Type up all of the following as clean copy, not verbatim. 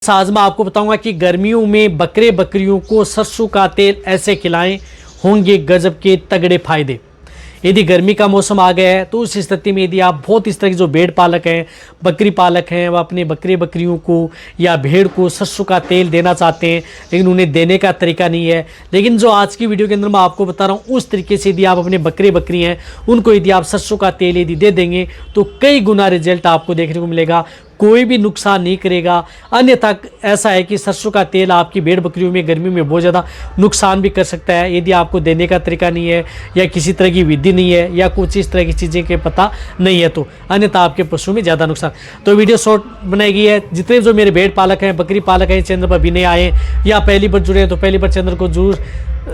आज मैं आपको बताऊंगा कि गर्मियों में बकरे बकरियों को सरसों का तेल ऐसे खिलाएं, होंगे गजब के तगड़े फायदे। यदि गर्मी का मौसम आ गया है तो उस स्थिति में यदि आप बहुत इस तरह के जो भेड़ पालक हैं, बकरी पालक हैं, वह अपने बकरे बकरियों को या भेड़ को सरसों का तेल देना चाहते हैं, लेकिन उन्हें देने का तरीका नहीं है। लेकिन जो आज की वीडियो के अंदर मैं आपको बता रहा हूँ उस तरीके से यदि आप अपने बकरे बकरी हैं उनको यदि आप सरसों का तेल यदि दे देंगे तो कई गुना रिजल्ट आपको देखने को मिलेगा, कोई भी नुकसान नहीं करेगा। अन्यथा ऐसा है कि सरसों का तेल आपकी भेड़ बकरियों में गर्मी में बहुत ज़्यादा नुकसान भी कर सकता है यदि आपको देने का तरीका नहीं है या किसी तरह की विधि नहीं है या कुछ इस तरह की चीज़ें के पता नहीं है, तो अन्यथा आपके पशु में ज़्यादा नुकसान। तो वीडियो शॉर्ट बनाई गई है। जितने जो मेरे भेड़ पालक हैं, बकरी पालक हैं, चैनल पर भी नए आए या पहली बार जुड़े हैं तो पहली बार चैनल को जरूर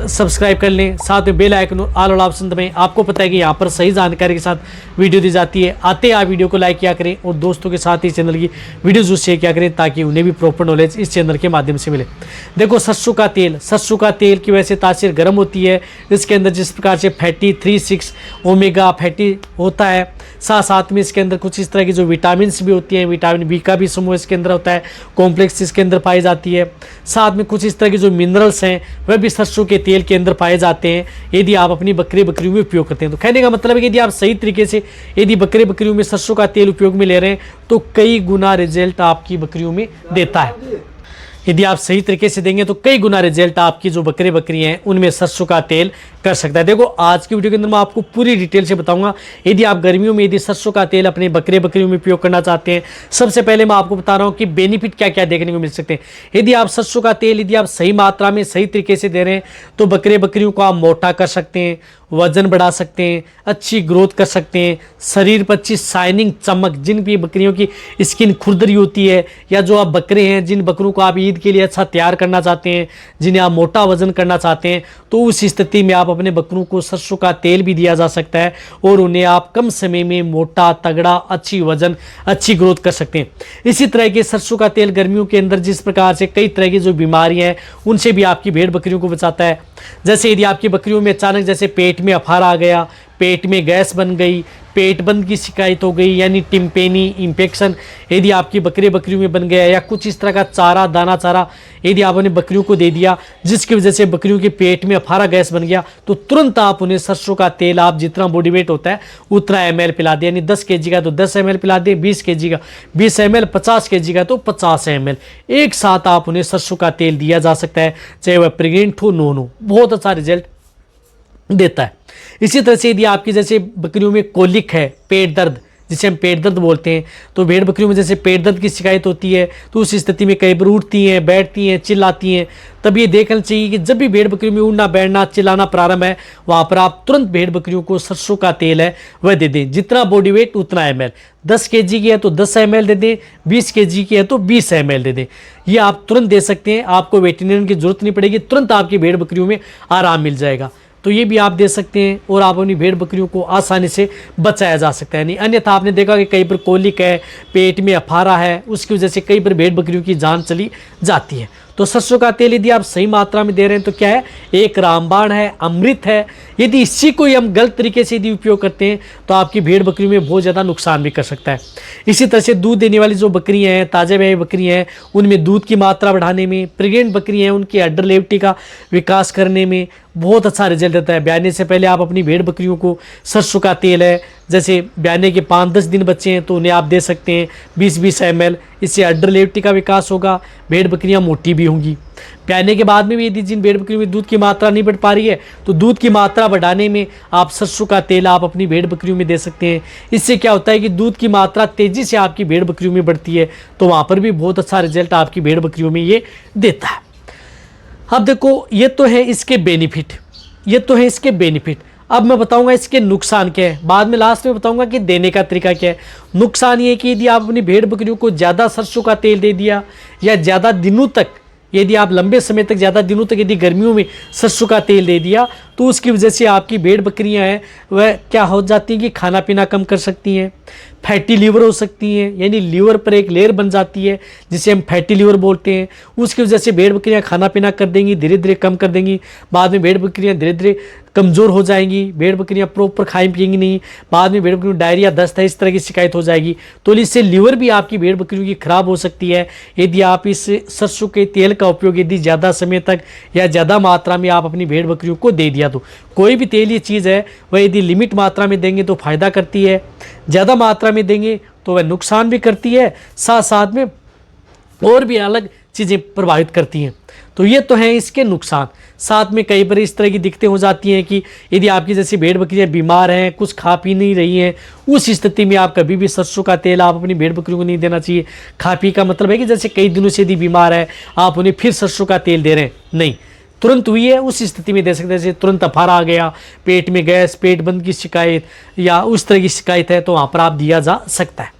सब्सक्राइब कर लें, साथ में बेल आइकन ऑल ऑप्शन दबाएं। आपको पता है कि यहाँ पर सही जानकारी के साथ वीडियो दी जाती है। आते आप वीडियो को लाइक किया करें और दोस्तों के साथ ही चैनल की वीडियो जरूर शेयर किया करें ताकि उन्हें भी प्रॉपर नॉलेज इस चैनल के माध्यम से मिले। देखो सरसों का तेल की वजह से तासीर गर्म होती है। इसके अंदर जिस प्रकार से फैटी 3,6 ओमेगा फैटी होता है, साथ में इसके अंदर कुछ इस तरह की जो विटामिन भी होती हैं, विटामिन बी का भी समूह इसके अंदर होता है, कॉम्प्लेक्स इसके अंदर पाई जाती है। साथ में कुछ इस तरह की जो मिनरल्स हैं वह भी सरसों के तेल के अंदर पाए जाते हैं यदि आप अपनी बकरे बकरियों में उपयोग करते हैं। तो कहने का मतलब है कि यदि आप सही तरीके से यदि बकरे बकरियों में सरसों का तेल उपयोग में ले रहे हैं तो कई गुना रिजल्ट आपकी बकरियों में देता है। यदि आप सही तरीके से देंगे तो कई गुना रिजल्ट आपकी जो बकरे बकरी हैं उनमें सरसों का तेल कर सकता है। देखो आज की वीडियो के अंदर मैं आपको पूरी डिटेल से बताऊंगा। यदि आप गर्मियों में यदि सरसों का तेल अपने बकरे बकरियों में उपयोग करना चाहते हैं, सबसे पहले मैं आपको बता रहा हूं कि बेनिफिट क्या क्या देखने को मिल सकते हैं। यदि आप सरसों का तेल यदि आप सही मात्रा में सही तरीके से दे रहे हैं तो बकरे बकरियों को आप मोटा कर सकते हैं, वजन बढ़ा सकते हैं, अच्छी ग्रोथ कर सकते हैं, शरीर पर अच्छी शाइनिंग चमक, जिन भी बकरियों की स्किन खुरदरी होती है या जो आप बकरे हैं जिन बकरों को आप ईद के लिए अच्छा तैयार करना चाहते हैं, जिन्हें आप मोटा वजन करना चाहते हैं, तो उस स्थिति में आप अपने बकरों को सरसों का तेल भी दिया जा सकता है और उन्हें आप कम समय में मोटा तगड़ा अच्छी वजन अच्छी ग्रोथ कर सकते हैं। इसी तरह के सरसों का तेल गर्मियों के अंदर जिस प्रकार से कई तरह की जो बीमारियां हैं उनसे भी आपकी भेड़ बकरियों को बचाता है। जैसे यदि आपकी बकरियों में अचानक जैसे पेट में अफारा आ गया, पेट में गैस बन गई, पेट बंद की शिकायत हो गई यानी टिम्पेनी इन्फेक्शन यदि आपकी बकरे बकरियों में बन गया या कुछ इस तरह का चारा दाना चारा यदि आपने बकरियों को दे दिया जिसकी वजह से बकरियों के पेट में अफारा गैस बन गया, तो तुरंत आप उन्हें सरसों का तेल आप जितना बॉडी वेट होता है उतना ml पिला दें। यानी 10 kg का तो 10 ml पिला दें, 20 kg का 20 ml, 50 kg का तो 50 ml। एक साथ आप उन्हें सरसों का तेल दिया जा सकता है, चाहे वह प्रेग्नेंट हो नॉन हो, बहुत अच्छा रिजल्ट देता है। इसी तरह से यदि आपकी जैसे बकरियों में कोलिक है, पेट दर्द जिसे हम पेट दर्द बोलते हैं, तो भेड़ बकरियों में जैसे पेट दर्द की शिकायत होती है तो उस स्थिति में कई बार उठती हैं, बैठती हैं, चिल्लाती हैं, तब ये देखना चाहिए कि जब भी भेड़ बकरियों में उड़ना बैठना चिल्लाना प्रारंभ है वहाँ पर आप तुरंत भेड़ बकरियों को सरसों का तेल है वह दे दें। जितना बॉडी वेट उतना ml, 10 kg की है तो 10 ml दे दें, 20 kg की है तो 20 ml दे दें। ये आप तुरंत दे सकते हैं, आपको वेटरनरी की जरूरत नहीं पड़ेगी, तुरंत आपकी भेड़ बकरियों में आराम मिल जाएगा। तो ये भी आप दे सकते हैं और आप अपनी भेड़ बकरियों को आसानी से बचाया जा सकता है। नहीं अन्यथा आपने देखा कि कई बार कोलिक है, पेट में अफारा है, उसकी वजह से कई बार भेड़ बकरियों की जान चली जाती है। तो सरसों का तेल यदि आप सही मात्रा में दे रहे हैं तो क्या है, एक रामबाण है, अमृत है। यदि इसी को हम गलत तरीके से यदि उपयोग करते हैं तो आपकी भेड़ बकरियों में बहुत ज़्यादा नुकसान भी कर सकता है। इसी तरह से दूध देने वाली जो बकरियां हैं, ताज़े ब्याई बकरियां हैं, उनमें दूध की मात्रा बढ़ाने में, प्रेग्नेंट बकरियां हैं उनकी अड्डर लेवटी का विकास करने में बहुत अच्छा रिजल्ट देता है। ब्याने से पहले आप अपनी भेड़ बकरियों को सरसों का तेल है, जैसे ब्याने के 5-10 दिन बच्चे हैं तो उन्हें आप दे सकते हैं 20-20 ml। इससे अड्डर लेवटी का विकास होगा, भेड़ बकरियां मोटी भी होंगी। ब्याने के बाद में भी यदि जिन भेड़ बकरियों में दूध की मात्रा नहीं बढ़ पा रही है तो दूध की मात्रा बढ़ाने में आप सरसों का तेल आप अपनी भेड़ बकरियों में दे सकते हैं। इससे क्या होता है कि दूध की मात्रा तेजी से आपकी भेड़ बकरियों में बढ़ती है, तो वहाँ पर भी बहुत अच्छा रिजल्ट आपकी भेड़ बकरियों में ये देता है। अब देखो ये तो है इसके बेनिफिट, अब मैं बताऊंगा इसके नुकसान क्या है, बाद में लास्ट में बताऊंगा कि देने का तरीका क्या है। नुकसान ये कि यदि आप अपनी भेड़ बकरियों को ज़्यादा सरसों का तेल दे दिया या ज़्यादा दिनों तक, यदि आप लंबे समय तक ज़्यादा दिनों तक यदि गर्मियों में सरसों का तेल दे दिया तो उसकी वजह से आपकी भेड़ बकरियां हैं वह क्या हो जाती हैं कि खाना पीना कम कर सकती हैं, फैटी लीवर हो सकती हैं, यानी लीवर पर एक लेयर बन जाती है जिसे हम फैटी लीवर बोलते हैं। उसकी वजह से भेड़ बकरियां खाना पीना कर देंगी, धीरे धीरे कम कर देंगी, बाद में भेड़ बकरियां धीरे धीरे कमज़ोर हो जाएंगी, भेड़ बकरियां प्रॉपर खाएं पिएंगी नहीं, बाद में भेड़ बकरियों डायरिया, दस्त है, इस तरह की शिकायत हो जाएगी। तो इससे लीवर भी आपकी भेड़ बकरियों की खराब हो सकती है यदि आप इस सरसों के तेल का उपयोग यदि ज़्यादा समय तक या ज़्यादा मात्रा में आप अपनी भेड़ बकरियों को दे दिया। तो कोई भी तेल ये चीज़ है वह यदि लिमिट मात्रा में देंगे तो फ़ायदा करती है, ज़्यादा मात्रा में देंगे तो वह नुकसान भी करती है, साथ साथ में और भी अलग चीज़ें प्रभावित करती हैं। तो ये तो हैं इसके नुकसान। साथ में कई बार इस तरह की दिक्कतें हो जाती हैं कि यदि आपकी जैसी भेड़ बकरियां बीमार हैं, कुछ खा पी नहीं रही हैं, उस स्थिति में आप कभी भी सरसों का तेल आप अपनी भेड़ बकरियों को नहीं देना चाहिए। खा पी का मतलब है कि जैसे कई दिनों से यदि बीमार है आप उन्हें फिर सरसों का तेल दे रहे हैं, नहीं, तुरंत हुई है उस स्थिति में दे सकते हैं। जैसे तुरंत अफारा आ गया, पेट में गैस, पेट बंद की शिकायत या उस तरह की शिकायत है तो वहाँ पर आप दिया जा सकता है।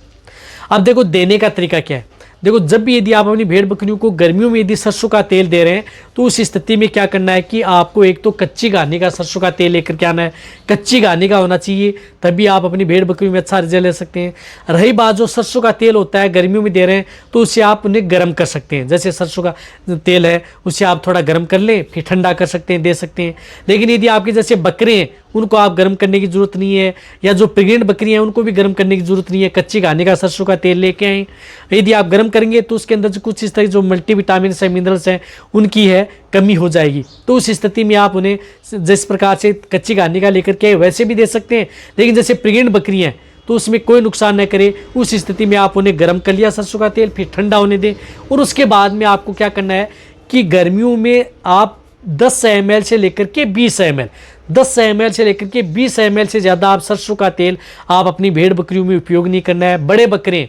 अब देखो देने का तरीका क्या है। देखो जब भी यदि आप अपनी भेड़ बकरियों को गर्मियों में यदि सरसों का तेल दे रहे हैं तो उस स्थिति में क्या करना है कि आपको एक तो कच्ची घानी का सरसों का तेल लेकर के आना है, कच्ची घानी का होना चाहिए, तभी आप अपनी भेड़ बकरियों में अच्छा रिजल्ट ले सकते हैं। रही बात जो सरसों का तेल होता है गर्मियों में दे रहे हैं तो उसे आप उन्हें गर्म कर सकते हैं। जैसे सरसों का तेल है उसे आप थोड़ा गर्म कर लें, फिर ठंडा कर सकते हैं, दे सकते हैं। लेकिन यदि आपके जैसे बकरे हैं उनको आप गर्म करने की जरूरत नहीं है, या जो प्रेग्नेंट बकरियां हैं उनको भी गर्म करने की जरूरत नहीं है। कच्ची घानी का सरसों का तेल लेके आएँ, यदि आप गर्म करेंगे तो उसके अंदर जो कुछ इस तरह जो मल्टीविटामिन है, मिनरल्स हैं, उनकी है कमी हो जाएगी। तो उस स्थिति में आप उन्हें जिस प्रकार से कच्ची घानी का लेकर के वैसे भी दे सकते हैं। लेकिन जैसे प्रेग्नेंट बकरियां हैं तो उसमें कोई नुकसान न करे, उस स्थिति में आप उन्हें गर्म कर लिया सरसों का तेल, फिर ठंडा होने दें। और उसके बाद में आपको क्या करना है कि गर्मियों में आप 10 ml से लेकर के 20 ml 10 ml से लेकर के 20 ml से ज़्यादा आप सरसों का तेल आप अपनी भेड़ बकरियों में उपयोग नहीं करना है। बड़े बकरे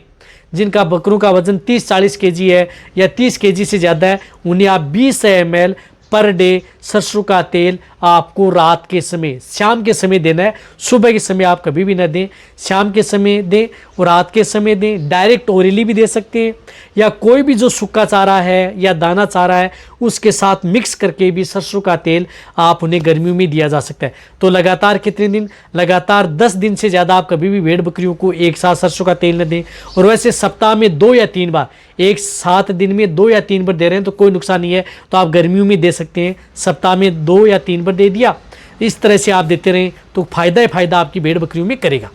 जिनका बकरों का वजन 30-40 kg है या 30 kg से ज़्यादा है, उन्हें आप 20 ml पर डे सरसों का तेल आपको रात के समय, शाम के समय देना है। सुबह के समय आप कभी भी ना दें, शाम के समय दें और रात के समय दें। डायरेक्ट ओरली भी दे सकते हैं या कोई भी जो सूखा चारा है या दाना चारा है उसके साथ मिक्स करके भी सरसों का तेल आप उन्हें गर्मियों में दिया जा सकता है। तो लगातार कितने दिन? लगातार 10 दिन से ज़्यादा आप कभी भी भेड़ बकरियों को एक साथ सरसों का तेल न दें। और वैसे सप्ताह में 2 या 3 बार, एक 7 दिन में 2 या 3 बार दे रहे हैं तो कोई नुकसान नहीं है, तो आप गर्मियों में दे सकते हैं। सप्ताह में 2 या 3 बार दे दिया, इस तरह से आप देते रहें तो फ़ायदा ही फ़ायदा आपकी भेड़ बकरियों में करेगा।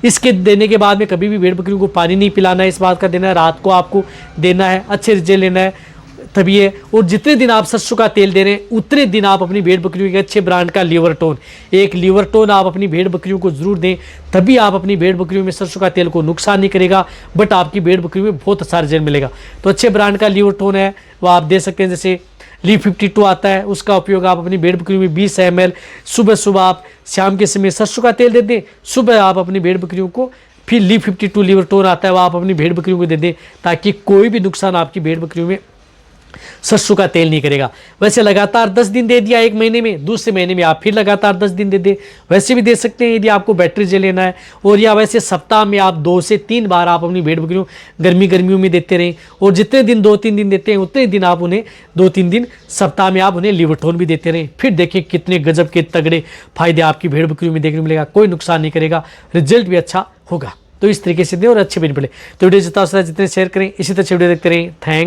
इसके देने के बाद में कभी भी भेड़ बकरियों को पानी नहीं पिलाना है, इस बात का देना है, रात को आपको देना है, अच्छे रिजल्ट लेना है तभी है। और जितने दिन आप सरसों का तेल दे रहे हैं उतने दिन आप अपनी भेड़ बकरियों के अच्छे ब्रांड का लीवरटोन, एक लीवरटोन आप अपनी भेड़ बकरियों को जरूर दें, तभी आप अपनी भेड़ बकरियों में सरसों का तेल को नुकसान नहीं करेगा, बट आपकी भेड़ बकरियों में बहुत अच्छा रिजल्ट मिलेगा। तो अच्छे ब्रांड का लीवरटोन है वो आप दे सकते हैं। जैसे लीव 52 आता है, उसका उपयोग आप अपनी भेड़ बकरियों में 20 ml सुबह सुबह आप शाम के समय सरसों का तेल दे दें, सुबह आप अपनी भेड़ बकरियों को फिर लीव 52 लीवरटोन आता है वो आप अपनी भेड़ बकरियों को दे दें, ताकि कोई भी नुकसान आपकी भेड़ बकरियों में सरसों का तेल नहीं करेगा। वैसे लगातार 10 दिन दे दिया एक महीने में, दूसरे महीने में आप फिर लगातार 10 दिन दे दे, वैसे भी दे सकते हैं यदि आपको बैटरी जे लेना है। और या वैसे सप्ताह में आप 2 से 3 बार आप अपनी भेड़ बकरियों गर्मियों में देते रहें। और जितने दिन 2-3 दिन देते हैं उतने दिन आप उन्हें 2-3 दिन सप्ताह में आप उन्हें लीवरटोन भी देते रहें। फिर देखिए कितने गजब के तगड़े फायदे आपकी भेड़ बकरियों में देखने को मिलेगा, कोई नुकसान नहीं करेगा, रिजल्ट भी अच्छा होगा। तो इस तरीके से दें और अच्छे बेनिफिट मिले। तो वीडियो जितना जितने शेयर करें, इसी तरह वीडियो देखते रहें। थैंक